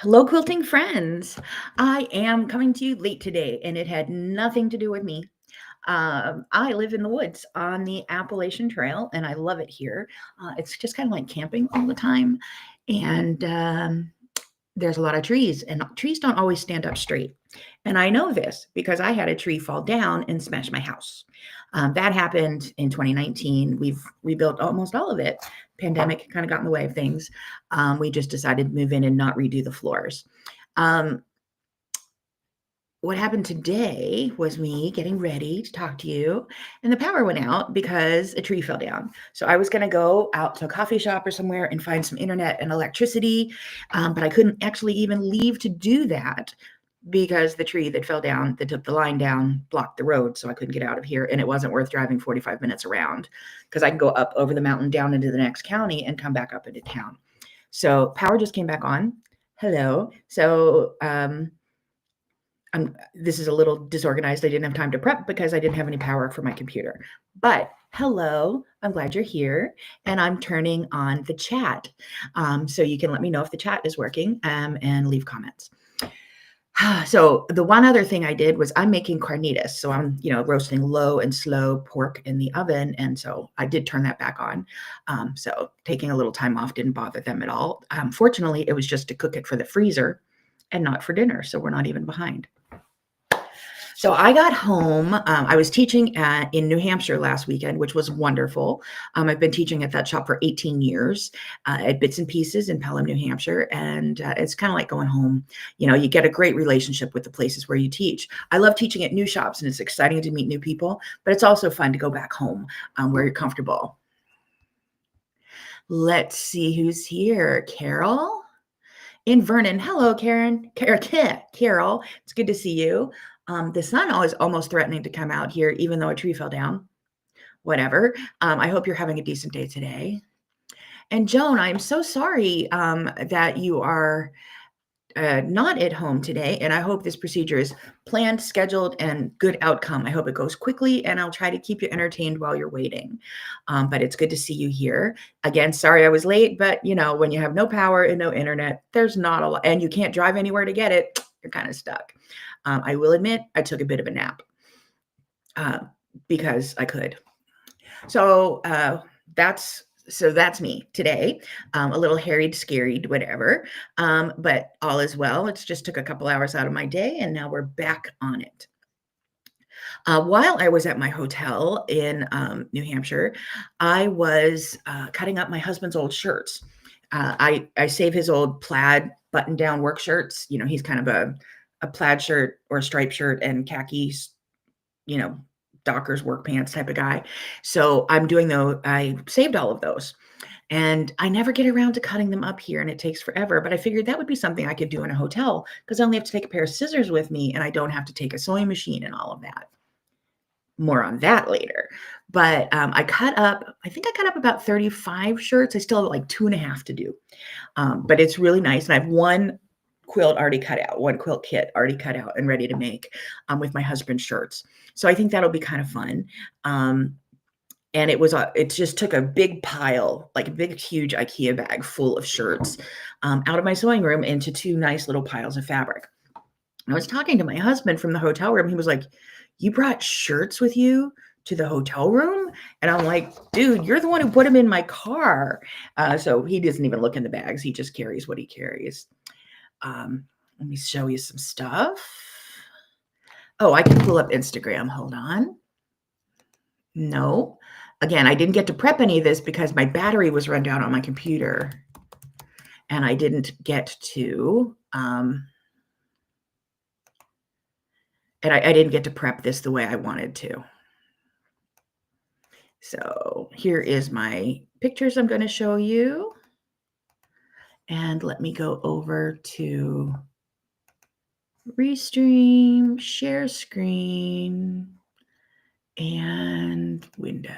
Hello, quilting friends. I am coming to you late today, and it had nothing to do with me. I live in the woods on the Appalachian Trail, and I love it here. It's just kind of like camping all the time, and there's a lot of trees, and trees don't always stand up straight. And I know this because I had a tree fall down and smash my house. That happened in 2019. We've rebuilt almost all of it. Pandemic kind of got in the way of things. We just decided to move in and not redo the floors. Um, what happened today was me getting ready to talk to you, and the power went out because a tree fell down. So I was going to go out to a coffee shop or somewhere and find some internet and electricity, but I couldn't actually even leave to do that because the tree that fell down, that took the line down, blocked the road, so I couldn't get out of here, and it wasn't worth driving 45 minutes around because I can go up over the mountain down into the next county and come back up into town. So power just came back on. Hello. So this is a little disorganized. I didn't have time to prep because I didn't have any power for my computer. But hello, I'm glad you're here, and I'm turning on the chat. So you can let me know if the chat is working and leave comments. So the one other thing I did was I'm making carnitas. So I'm, roasting low and slow pork in the oven. And so I did turn that back on. So taking a little time off didn't bother them at all. Fortunately, it was just to cook it for the freezer and not for dinner. So we're not even behind. So I got home. I was teaching in New Hampshire last weekend, which was wonderful. I've been teaching at that shop for 18 years at Bits and Pieces in Pelham, New Hampshire. And it's kind of like going home. You get a great relationship with the places where you teach. I love teaching at new shops, and it's exciting to meet new people, but it's also fun to go back home where you're comfortable. Let's see who's here. Carol in Vernon. Hello, Karen. Carol, it's good to see you. The sun is almost threatening to come out here, even though a tree fell down. Whatever. I hope you're having a decent day today. And Joan, I'm so sorry that you are not at home today. And I hope this procedure is planned, scheduled, and good outcome. I hope it goes quickly, and I'll try to keep you entertained while you're waiting. But it's good to see you here. Again, sorry I was late, but when you have no power and no internet, there's not a lot, and you can't drive anywhere to get it, you're kind of stuck. I will admit I took a bit of a nap because I could. So that's me today. A little harried, scared, whatever. But all is well. It just took a couple hours out of my day, and now we're back on it. While I was at my hotel in New Hampshire, I was cutting up my husband's old shirts. I save his old plaid button-down work shirts. He's kind of a plaid shirt or a striped shirt and khakis, Dockers work pants type of guy. So I'm doing those. I saved all of those, and I never get around to cutting them up here, and it takes forever. But I figured that would be something I could do in a hotel because I only have to take a pair of scissors with me, and I don't have to take a sewing machine and all of that. More on that later. But I cut up about 35 shirts. I still have like 2.5 to do. But it's really nice. And I have one quilt kit already cut out and ready to make with my husband's shirts. So I think that'll be kind of fun. And it just took a big pile, like a big, huge IKEA bag full of shirts out of my sewing room into 2 nice little piles of fabric. And I was talking to my husband from the hotel room. He was like, "You brought shirts with you to the hotel room?" And I'm like, "Dude, you're the one who put them in my car." So he doesn't even look in the bags. He just carries what he carries. Let me show you some stuff. Oh, I can pull up Instagram. Hold on. No. Again, I didn't get to prep any of this because my battery was run down on my computer. And I didn't get to... And I didn't get to prep this the way I wanted to. So here is my pictures I'm going to show you. And let me go over to Restream, share screen, and window.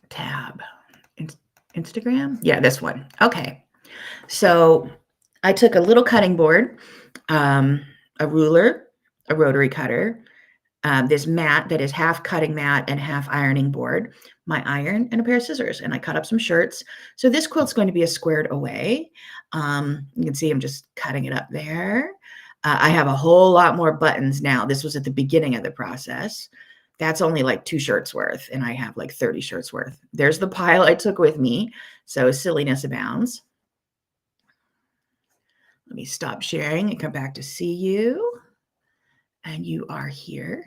Tab. Instagram? Yeah, this one. Okay. So I took a little cutting board, a ruler, a rotary cutter, this mat that is half cutting mat and half ironing board, my iron, and a pair of scissors. And I cut up some shirts. So this quilt's going to be a squared away. You can see I'm just cutting it up there. I have a whole lot more buttons now. This was at the beginning of the process. That's only like 2 shirts worth, and I have like 30 shirts worth. There's the pile I took with me. So silliness abounds. Let me stop sharing and come back to see you. And you are here.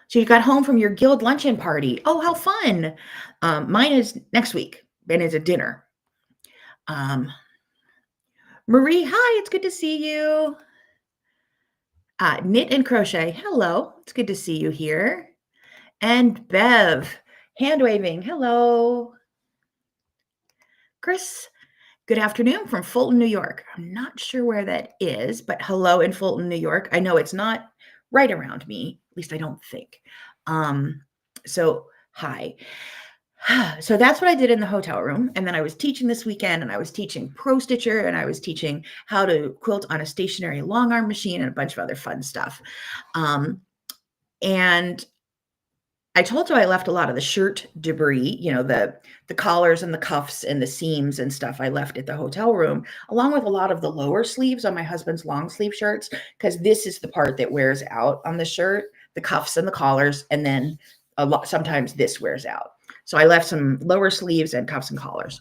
So you got home from your guild luncheon party. Oh, how fun. Mine is next week, and it's a dinner. Marie, hi, it's good to see you. Knit and crochet, hello. It's good to see you here. And Bev, hand waving, hello. Chris, good afternoon from Fulton, New York. I'm not sure where that is, but hello in Fulton, New York. I know it's not right around me, at least I don't think. So hi. So that's what I did in the hotel room. And then I was teaching this weekend, and I was teaching Pro Stitcher, and I was teaching how to quilt on a stationary long arm machine and a bunch of other fun stuff. And I told you I left a lot of the shirt debris, you know, the collars and the cuffs and the seams and stuff I left at the hotel room, along with a lot of the lower sleeves on my husband's long sleeve shirts, because this is the part that wears out on the shirt, the cuffs and the collars, and then sometimes this wears out. So I left some lower sleeves and cuffs and collars.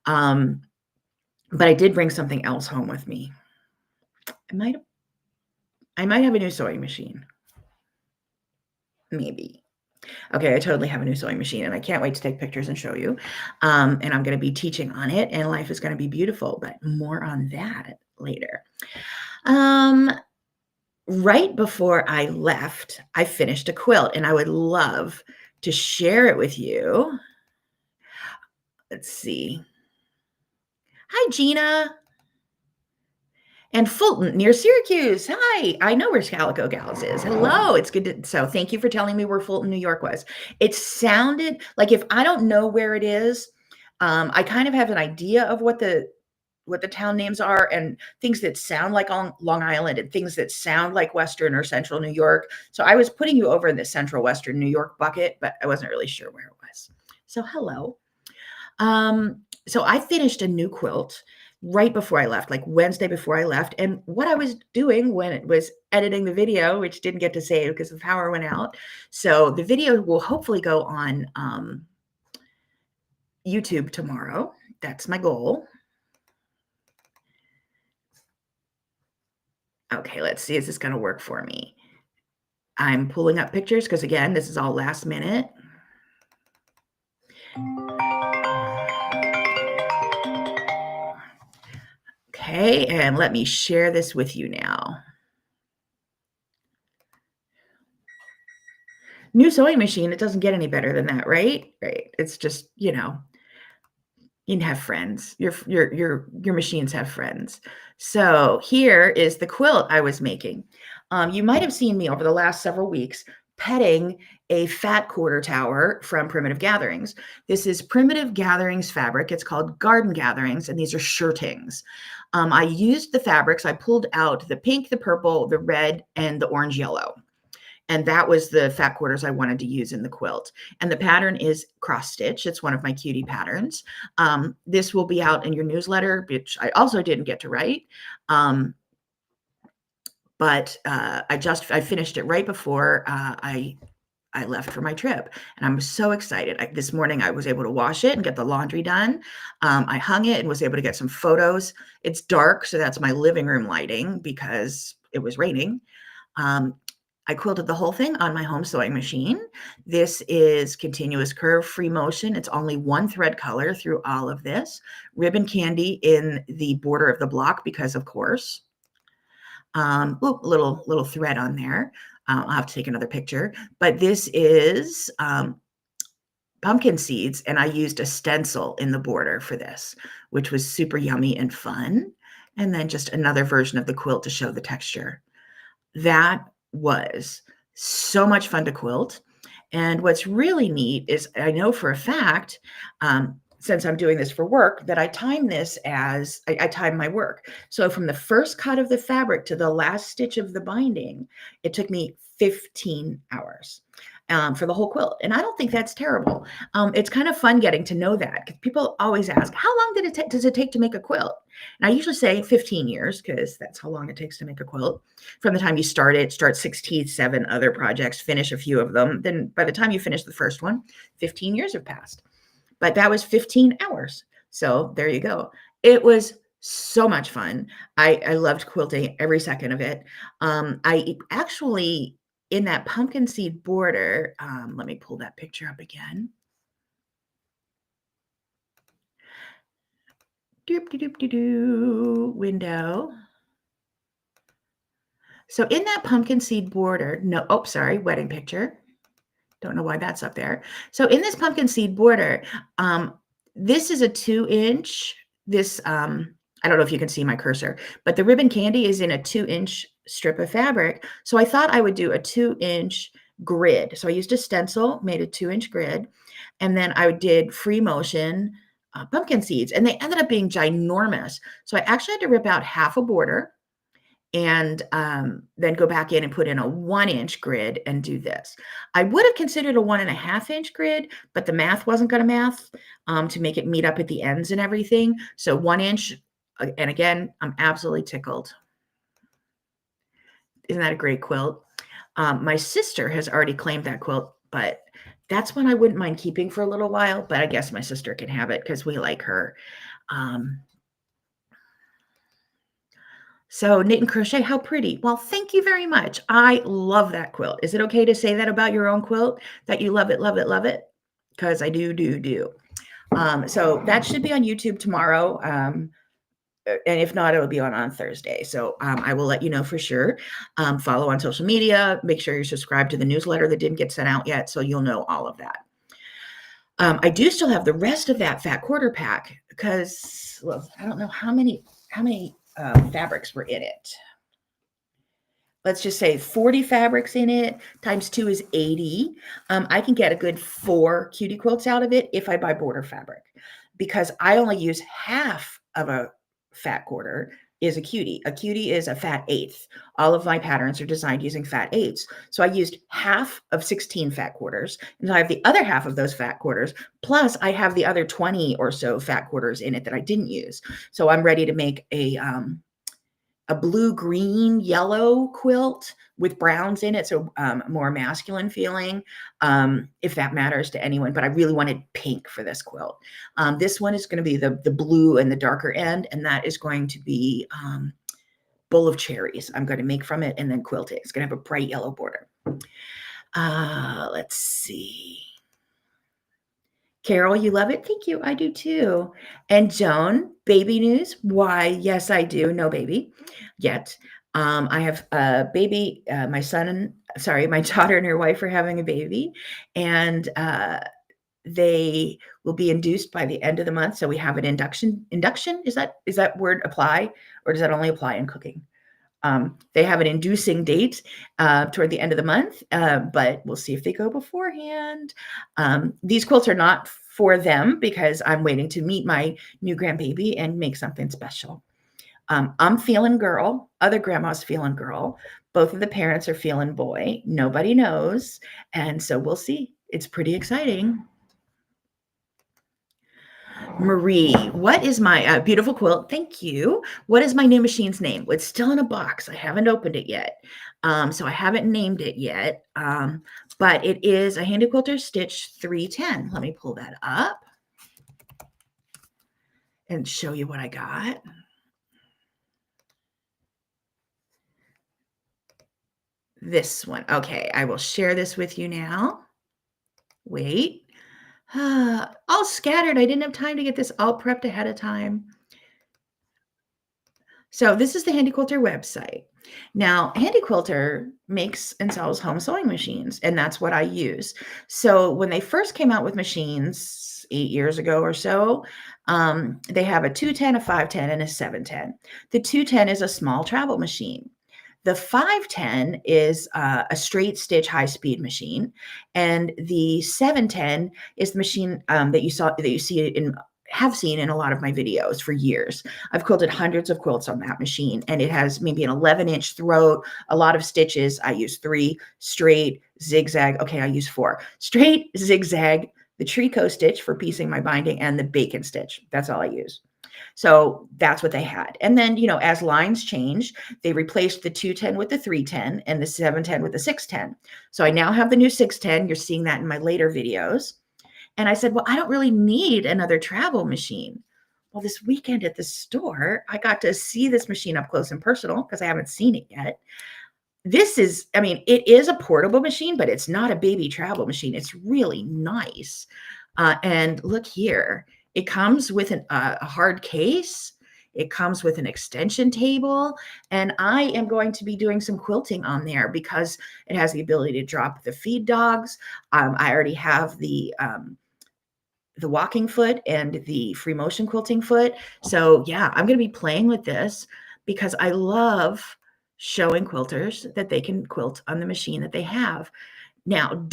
But I did bring something else home with me. I might have a new sewing machine. Maybe. Okay, I totally have a new sewing machine, and I can't wait to take pictures and show you. And I'm going to be teaching on it, and life is going to be beautiful, but more on that later. Right before I left, I finished a quilt, and I would love to share it with you. Let's see. Hi, Gina. And Fulton near Syracuse. Hi, I know where Calico Gals is. Hello, it's good to, so thank you for telling me where Fulton, New York was. It sounded like, if I don't know where it is, I kind of have an idea of what the town names are, and things that sound like on Long Island and things that sound like Western or Central New York. So I was putting you over in the Central Western New York bucket, but I wasn't really sure where it was. So hello. So I finished a new quilt right before I left, like Wednesday before I left. And what I was doing when it was editing the video, which didn't get to save because the power went out. So the video will hopefully go on YouTube tomorrow. That's my goal. Okay, let's see. Is this going to work for me? I'm pulling up pictures because, again, this is all last minute. Okay, and let me share this with you now. New sewing machine, it doesn't get any better than that, right? Right. It's just, you know, you can have friends. Your machines have friends. So here is the quilt I was making. You might have seen me over the last several weeks petting a fat quarter tower from Primitive Gatherings. This is Primitive Gatherings fabric. It's called Garden Gatherings, and these are shirtings. I used the fabrics. I pulled out the pink, the purple, the red, and the orange yellow. And that was the fat quarters I wanted to use in the quilt. And the pattern is cross stitch. It's one of my cutie patterns. This will be out in your newsletter, which I also didn't get to write. But I finished it right before I left for my trip, and I'm so excited. This morning I was able to wash it and get the laundry done. I hung it and was able to get some photos. It's dark, so that's my living room lighting because it was raining. I quilted the whole thing on my home sewing machine. This is continuous curve free motion. It's only one thread color through all of this. Ribbon candy in the border of the block because, of course. Little thread on there. I'll have to take another picture. But this is pumpkin seeds, and I used a stencil in the border for this, which was super yummy and fun. And then just another version of the quilt to show the texture. That was so much fun to quilt. And what's really neat is I know for a fact, since I'm doing this for work, that I time this as I time my work. So from the first cut of the fabric to the last stitch of the binding, it took me 15 hours for the whole quilt. And I don't think that's terrible. It's kind of fun getting to know that, because people always ask, how long does it take to make a quilt? And I usually say 15 years, because that's how long it takes to make a quilt. From the time you start 67 other projects, finish a few of them. Then by the time you finish the first one, 15 years have passed. But that was 15 hours. So there you go. It was so much fun. I loved quilting every second of it. I actually, in that pumpkin seed border, let me pull that picture up again. Doop, doop, doop, doop, window. So in that pumpkin seed border, no, oh, sorry, wedding picture. Don't know why that's up there. So in this pumpkin seed border, this is a 2-inch, I don't know if you can see my cursor, but the ribbon candy is in a 2-inch strip of fabric. So I thought I would do a 2-inch grid. So I used a stencil, made a 2-inch grid, and then I did free motion pumpkin seeds, and they ended up being ginormous. So I actually had to rip out half a border and then go back in and put in a 1-inch grid and do this. I would have considered a 1.5-inch grid, but the math wasn't going to math to make it meet up at the ends and everything. So 1-inch, and again, I'm absolutely tickled. Isn't that a great quilt? My sister has already claimed that quilt, but that's one I wouldn't mind keeping for a little while, but I guess my sister can have it because we like her. So knit and crochet, how pretty. Well, thank you very much. I love that quilt. Is it okay to say that about your own quilt, that you love it, love it, love it? Because I do. So that should be on YouTube tomorrow. And if not, it'll be on Thursday. So I will let you know for sure. Follow on social media. Make sure you're subscribed to the newsletter that didn't get sent out yet, so you'll know all of that. I do still have the rest of that fat quarter pack because, well, I don't know how many fabrics were in it. Let's just say 40 fabrics in it, times 2 is 80. I can get a good 4 cutie quilts out of it if I buy border fabric, because I only use half of a fat quarter is a cutie. A cutie is a fat eighth. All of my patterns are designed using fat eighths. So I used half of 16 fat quarters, and I have the other half of those fat quarters, plus I have the other 20 or so fat quarters in it that I didn't use. So I'm ready to make a blue, green, yellow quilt with browns in it. So more masculine feeling, if that matters to anyone, but I really wanted pink for this quilt. This one is going to be the blue and the darker end, and that is going to be bowl of cherries. I'm going to make from it and then quilt it. It's going to have a bright yellow border. Let's see. Carol, you love it? Thank you. I do too. And Joan, baby news? Why, yes, I do. No baby yet. I have a baby. My daughter and her wife are having a baby, and they will be induced by the end of the month. So we have an induction. Is that word apply, or does that only apply in cooking? They have an inducing date toward the end of the month, but we'll see if they go beforehand. These quilts are not for them because I'm waiting to meet my new grandbaby and make something special. I'm feeling girl. Other grandma's feeling girl. Both of the parents are feeling boy. Nobody knows. And so we'll see. It's pretty exciting. Marie, what is my beautiful quilt? Thank you. What is my new machine's name? It's still in a box. I haven't opened it yet. So I haven't named it yet. But it is a Handy Quilter Stitch 310. Let me pull that up and show you what I got. This one. Okay, I will share this with you now. Wait. All scattered. I didn't have time to get this all prepped ahead of time. So this is the Handy Quilter website. Now, Handy Quilter makes and sells home sewing machines, and that's what I use. So when they first came out with machines 8 years ago or so, they have a 210, a 510, and a 710. The 210 is a small travel machine. The 510 is a straight stitch high speed machine, and the 710 is the machine that you see in have seen in a lot of my videos for years. I've quilted hundreds of quilts on that machine, and it has maybe an 11-inch throat, a lot of stitches. I use 3 straight, zigzag. Okay, I use 4 straight, zigzag, the tricot stitch for piecing my binding, and the bacon stitch. That's all I use. So that's what they had. And then, you know, as lines changed, they replaced the 210 with the 310 and the 710 with the 610. So I now have the new 610. You're seeing that in my later videos. And I said, well, I don't really need another travel machine. Well, this weekend at the store, I got to see this machine up close and personal because I haven't seen it yet. This is, I mean, it is a portable machine, but it's not a baby travel machine. It's really nice. And look here, it comes with a hard case. It comes with an extension table, and I am going to be doing some quilting on there because it has the ability to drop the feed dogs. I already have the walking foot and the free motion quilting foot. So yeah, I'm going to be playing with this because I love showing quilters that they can quilt on the machine that they have. Now,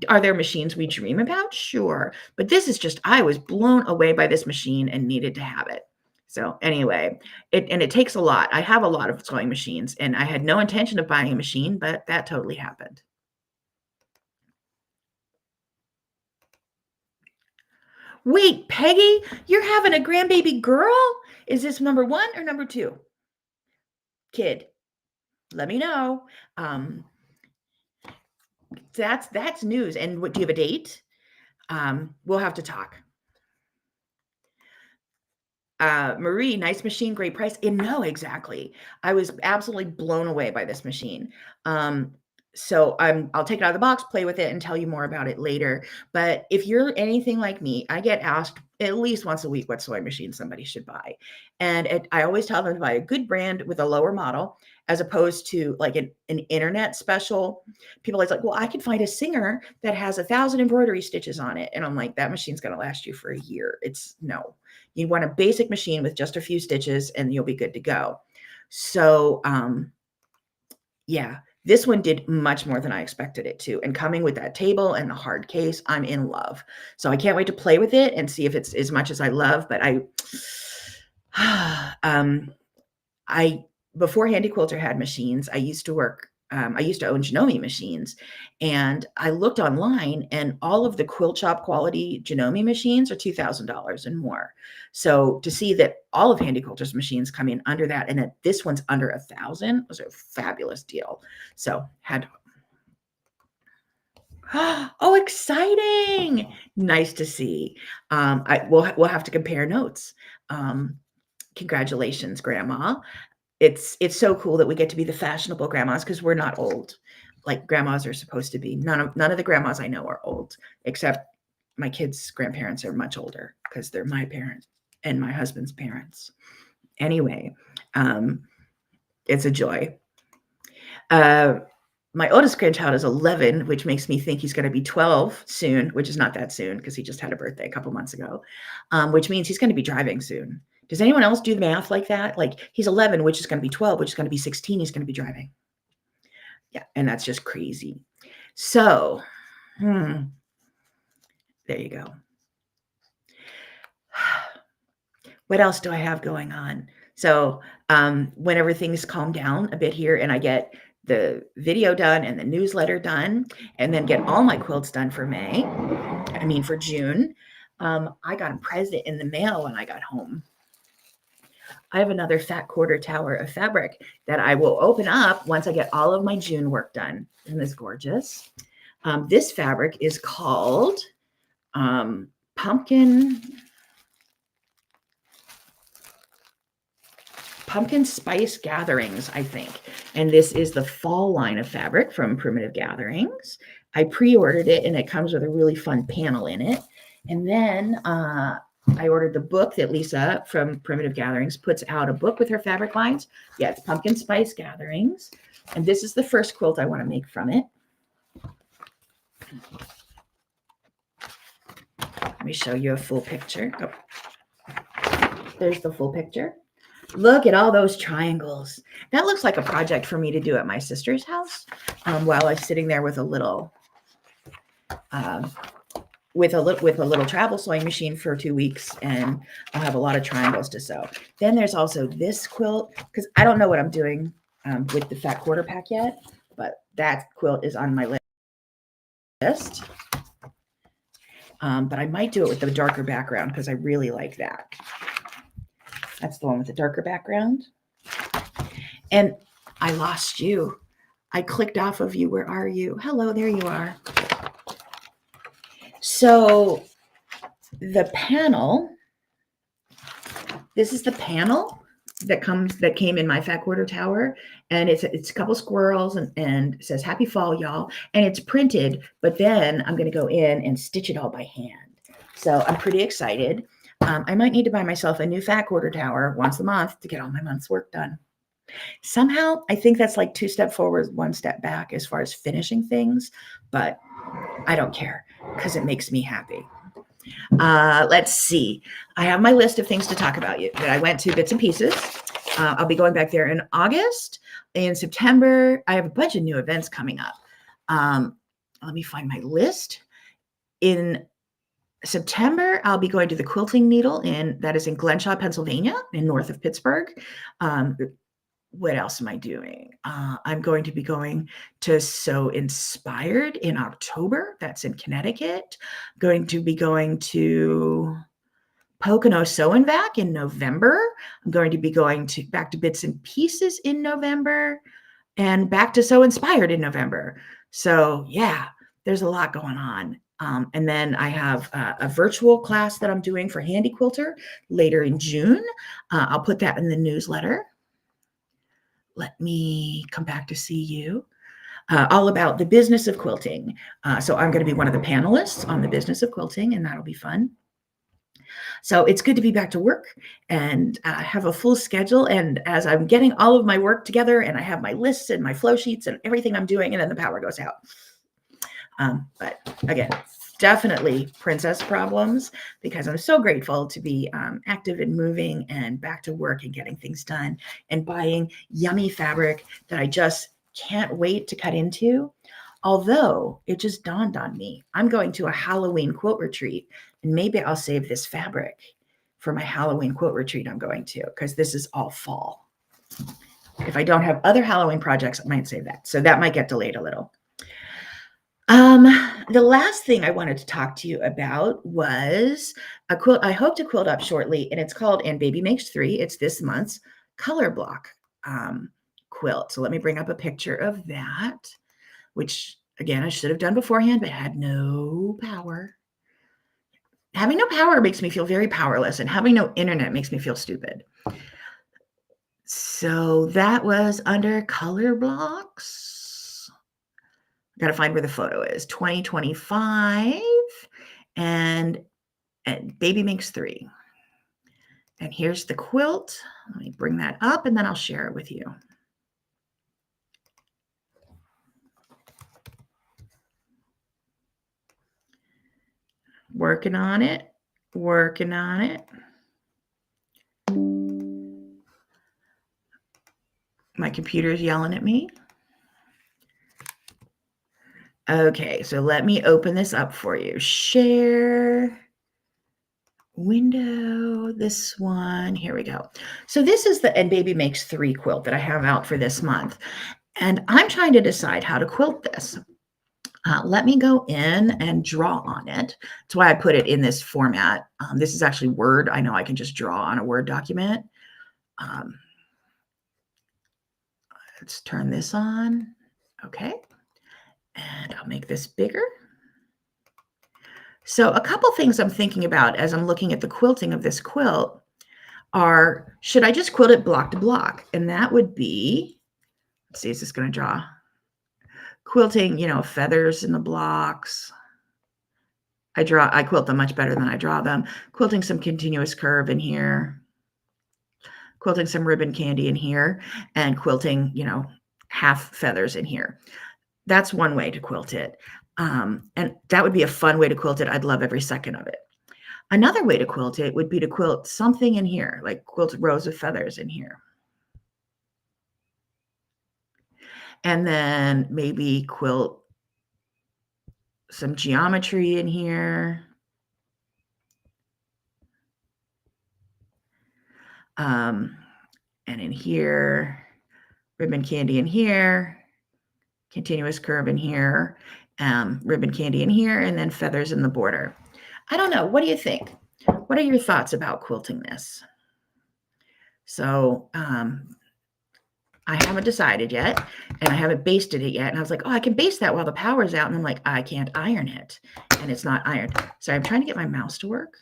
are there machines we dream about? Sure. But this is just, I was blown away by this machine and needed to have it. So anyway, it takes a lot. I have a lot of sewing machines, and I had no intention of buying a machine, but that totally happened. Wait, Peggy, you're having a grandbaby girl? Is this number 1 or number 2? Kid, let me know. That's news. And what, do you have a date? We'll have to talk. Marie, nice machine, great price. And no, exactly. I was absolutely blown away by this machine. So I'll take it out of the box, play with it, and tell you more about it later. But if you're anything like me, I get asked at least once a week what sewing machine somebody should buy. And I always tell them to buy a good brand with a lower model, as opposed to like an internet special. People are like, well, I can find a Singer that has 1,000 embroidery stitches on it. And I'm like, that machine's going to last you for a year. No. You want a basic machine with just a few stitches and you'll be good to go. So, yeah, this one did much more than I expected it to. And coming with that table and the hard case, I'm in love. So I can't wait to play with it and see if it's as much as I love. But before Handy Quilter had machines, I used to own Janome machines, and I looked online, and all of the quilt shop quality Janome machines are $2,000 and more. So to see that all of Handy Quilter's machines come in under that, and that this one's under $1,000 was a fabulous deal. So oh, exciting! Nice to see. We'll have to compare notes. Congratulations, Grandma. It's so cool that we get to be the fashionable grandmas, because we're not old like grandmas are supposed to be. None of the grandmas I know are old, except my kids' grandparents are much older because they're my parents and my husband's parents. Anyway, it's a joy. My oldest grandchild is 11, which makes me think he's going to be 12 soon, which is not that soon because he just had a birthday a couple months ago, which means he's going to be driving soon. Does anyone else do the math like that? Like, he's 11, which is going to be 12, which is going to be 16. He's going to be driving. Yeah, and that's just crazy. So, there you go. What else do I have going on? So, whenever things calm down a bit here and I get the video done and the newsletter done, and then get all my quilts done for for June, I got a present in the mail when I got home. I have another fat quarter tower of fabric that I will open up once I get all of my June work done. Isn't this gorgeous? This fabric is called Pumpkin Spice Gatherings, I think. And this is the fall line of fabric from Primitive Gatherings. I pre-ordered it, and it comes with a really fun panel in it. And then I ordered the book that Lisa from Primitive Gatherings puts out, a book with her fabric lines. Yeah, it's Pumpkin Spice Gatherings. And this is the first quilt I want to make from it. Let me show you a full picture. Oh, there's the full picture. Look at all those triangles. That looks like a project for me to do at my sister's house while I'm sitting there with a little with a little travel sewing machine for 2 weeks, and I'll have a lot of triangles to sew. Then there's also this quilt, because I don't know what I'm doing with the fat quarter pack yet, but that quilt is on my list. But I might do it with the darker background because I really like that. That's the one with the darker background. And I lost you. I clicked off of you. Where are you? Hello, there you are. So the panel, this is the panel that came in my fat quarter tower, and it's a couple squirrels and it says happy fall, y'all, and it's printed, but then I'm going to go in and stitch it all by hand. So I'm pretty excited. I might need to buy myself a new fat quarter tower once a month to get all my month's work done. Somehow I think that's like 2 steps forward, 1 step back as far as finishing things, but I don't care because it makes me happy. Let's see. I have my list of things to talk about that I went to bits and pieces. I'll be going back there in August. In September, I have a bunch of new events coming up. Let me find my list. In September, I'll be going to the Quilting Needle that is in Glenshaw, Pennsylvania, in north of Pittsburgh. What else am I doing? I'm going to be going to Sew Inspired in October. That's in Connecticut. Going to be going to Pocono Sew and Vac in November. I'm going to be going back to Bits and Pieces in November, and back to Sew Inspired in November. So yeah, there's a lot going on. And then I have a virtual class that I'm doing for Handy Quilter later in June. I'll put that in the newsletter. Let me come back to see you. All about the business of quilting. So I'm going to be one of the panelists on the business of quilting, and that'll be fun. So it's good to be back to work and have a full schedule. And as I'm getting all of my work together and I have my lists and my flow sheets and everything I'm doing, and then the power goes out. But again, definitely princess problems, because I'm so grateful to be active and moving and back to work and getting things done and buying yummy fabric that I just can't wait to cut into. Although it just dawned on me, I'm going to a Halloween quilt retreat, and maybe I'll save this fabric for my Halloween quilt retreat I'm going to, because this is all fall. If I don't have other Halloween projects, I might save that. So that might get delayed a little. The last thing I wanted to talk to you about was a quilt I hope to quilt up shortly, and it's called And Baby Makes 3. It's this month's color block quilt. So let me bring up a picture of that, which again, I should have done beforehand, but had no power. Having no power makes me feel very powerless, and having no internet makes me feel stupid. So that was under color blocks. Got to find where the photo is. 2025, and Baby Makes 3. And here's the quilt. Let me bring that up, and then I'll share it with you. Working on it. Working on it. My computer is yelling at me. Okay, so let me open this up for you. Share window, this one. Here we go. So this is the And Baby Makes 3 quilt that I have out for this month. And I'm trying to decide how to quilt this. Let me go in and draw on it. That's why I put it in this format. This is actually Word. I know I can just draw on a Word document. Let's turn this on. Okay. And I'll make this bigger. So a couple things I'm thinking about as I'm looking at the quilting of this quilt are, should I just quilt it block to block? And that would be, let's see, is this going to draw? Quilting, feathers in the blocks. I quilt them much better than I draw them. Quilting some continuous curve in here. Quilting some ribbon candy in here. And quilting, half feathers in here. That's one way to quilt it. And that would be a fun way to quilt it. I'd love every second of it. Another way to quilt it would be to quilt something in here, like quilt rows of feathers in here. And then maybe quilt some geometry in here. And in here, ribbon candy in here, continuous curve in here, ribbon candy in here, and then feathers in the border. I don't know. What do you think? What are your thoughts about quilting this? So I haven't decided yet, and I haven't basted it yet. And I was like, oh, I can baste that while the power's out. And I'm like, I can't iron it, and it's not ironed. So I'm trying to get my mouse to work.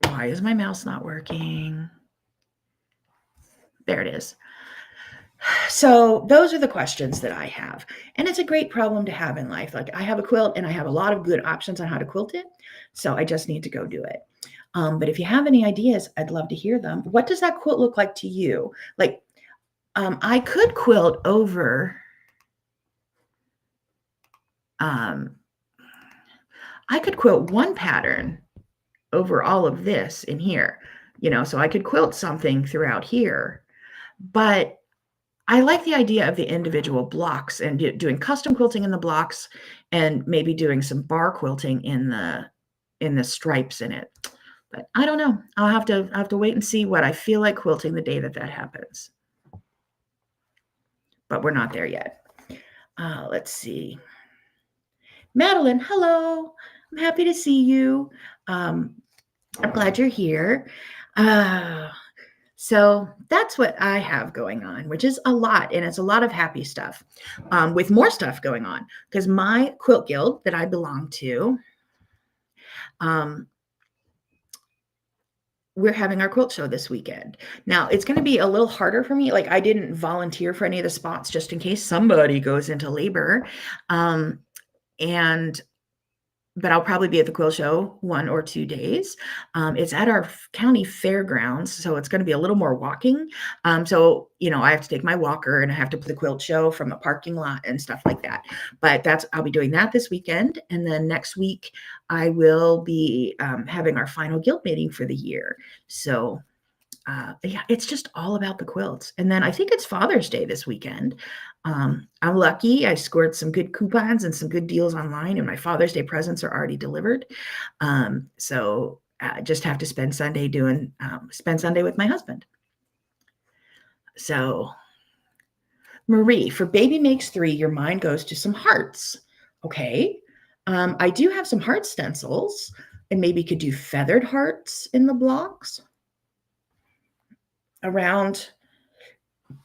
Why is my mouse not working? There it is. So those are the questions that I have. And it's a great problem to have in life. Like I have a quilt and I have a lot of good options on how to quilt it. So I just need to go do it. But if you have any ideas, I'd love to hear them. What does that quilt look like to you? Like I could quilt over, I could quilt one pattern over all of this in here, so I could quilt something throughout here, but I like the idea of the individual blocks and doing custom quilting in the blocks and maybe doing some bar quilting in the stripes in it. But I don't know. I'll have to wait and see what I feel like quilting the day that happens. But we're not there yet. Let's see. Madeline, hello. I'm happy to see you. I'm glad you're here. So that's what I have going on, which is a lot, and it's a lot of happy stuff, with more stuff going on, because my quilt guild that I belong to, we're having our quilt show this weekend. Now, it's going to be a little harder for me. Like I didn't volunteer for any of the spots just in case somebody goes into labor. But I'll probably be at the quilt show 1 or 2 days. It's at our county fairgrounds, so it's going to be a little more walking. So, I have to take my walker and I have to put the quilt show from the parking lot and stuff like that. But I'll be doing that this weekend. And then next week I will be having our final guild meeting for the year. So yeah, it's just all about the quilts. And then I think it's Father's Day this weekend. I'm lucky. I scored some good coupons and some good deals online, and my Father's Day presents are already delivered. So just have to spend Sunday with my husband. So Marie, for Baby Makes 3, your mind goes to some hearts. Okay. I do have some heart stencils, and maybe could do feathered hearts in the blocks. Around,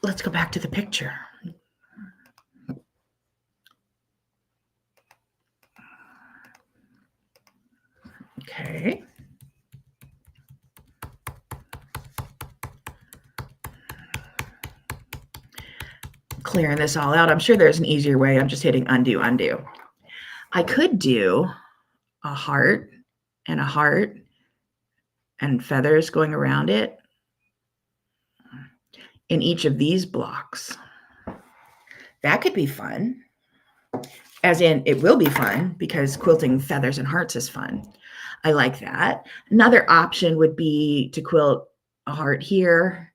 let's go back to the picture. Okay. Clearing this all out. I'm sure there's an easier way. I'm just hitting undo, undo. I could do a heart and feathers going around it in each of these blocks. That could be fun. As in, it will be fun because quilting feathers and hearts is fun. I like that. Another option would be to quilt a heart here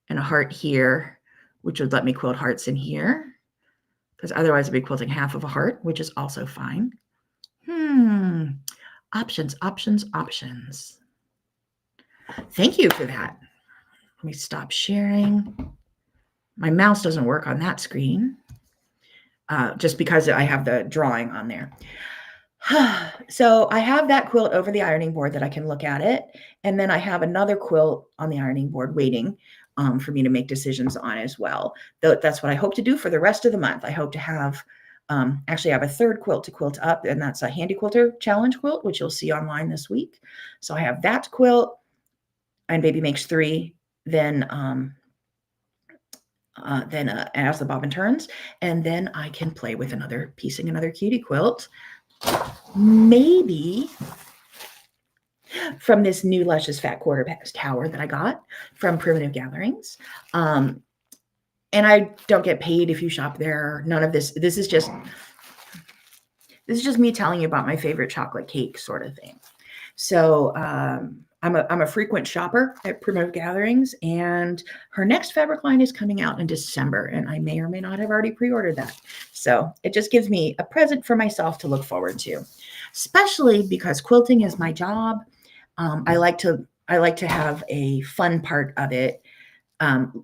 and a heart here, which would let me quilt hearts in here, because otherwise I'd be quilting half of a heart, which is also fine. Options, options, options. Thank you for that. Let me stop sharing. My mouse doesn't work on that screen, just because I have the drawing on there. So I have that quilt over the ironing board that I can look at it. And then I have another quilt on the ironing board waiting for me to make decisions on as well. That's what I hope to do for the rest of the month. I hope to have, actually I have a third quilt to quilt up, and that's a Handy Quilter Challenge quilt, which you'll see online this week. So I have that quilt and Baby Makes 3, then as the Bobbin Turns, and then I can play with piecing another cutie quilt, maybe from this new Luscious Fat Quarter Patch Tower that I got from Primitive Gatherings. And I don't get paid if you shop there. None of this. This is just me telling you about my favorite chocolate cake sort of thing. So I'm a frequent shopper at Primitive Gatherings, and her next fabric line is coming out in December, and I may or may not have already pre-ordered that. So it just gives me a present for myself to look forward to, especially because quilting is my job. I like to have a fun part of it,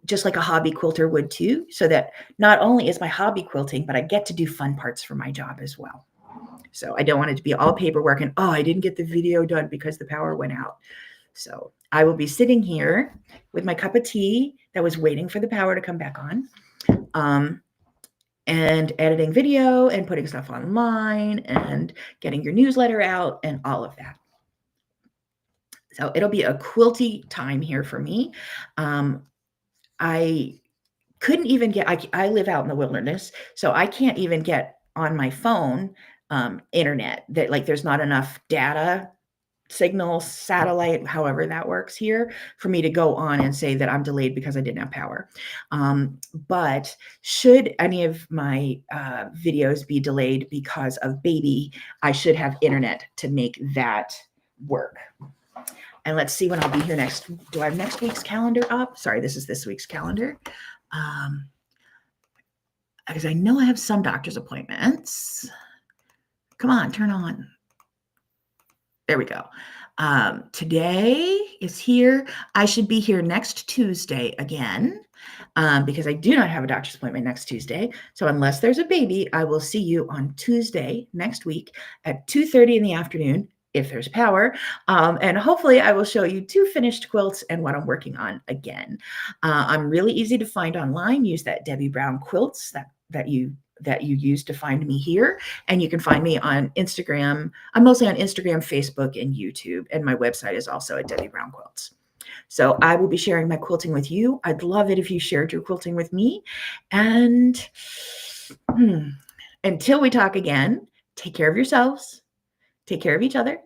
just like a hobby quilter would too, so that not only is my hobby quilting, but I get to do fun parts for my job as well. So I don't want it to be all paperwork and, oh, I didn't get the video done because the power went out. So I will be sitting here with my cup of tea that was waiting for the power to come back on, and editing video and putting stuff online and getting your newsletter out and all of that. So it'll be a quilty time here for me. I couldn't even get, I live out in the wilderness, so I can't even get on my phone internet, that like there's not enough data signal, satellite, however that works here, for me to go on and say that I'm delayed because I didn't have power. But should any of my videos be delayed because of baby, I should have internet to make that work. And let's see when I'll be here next. Do I have next week's calendar up? Sorry, this is this week's calendar. Because I know I have some doctor's appointments. Come on, turn on. There we go. Today is here. I should be here next Tuesday again, because I do not have a doctor's appointment next Tuesday. So unless there's a baby, I will see you on Tuesday next week at 2:30 in the afternoon, if there's power. And hopefully I will show you 2 finished quilts and what I'm working on again. I'm really easy to find online. Use that Debbie Brown Quilts that you use to find me here. And you can find me on Instagram. I'm mostly on Instagram, Facebook, and YouTube. And my website is also at Debbie Brown Quilts. So I will be sharing my quilting with you. I'd love it if you shared your quilting with me. And until we talk again, take care of yourselves. Take care of each other.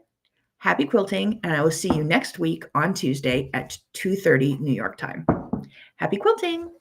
Happy quilting. And I will see you next week on Tuesday at 2:30 New York time. Happy quilting.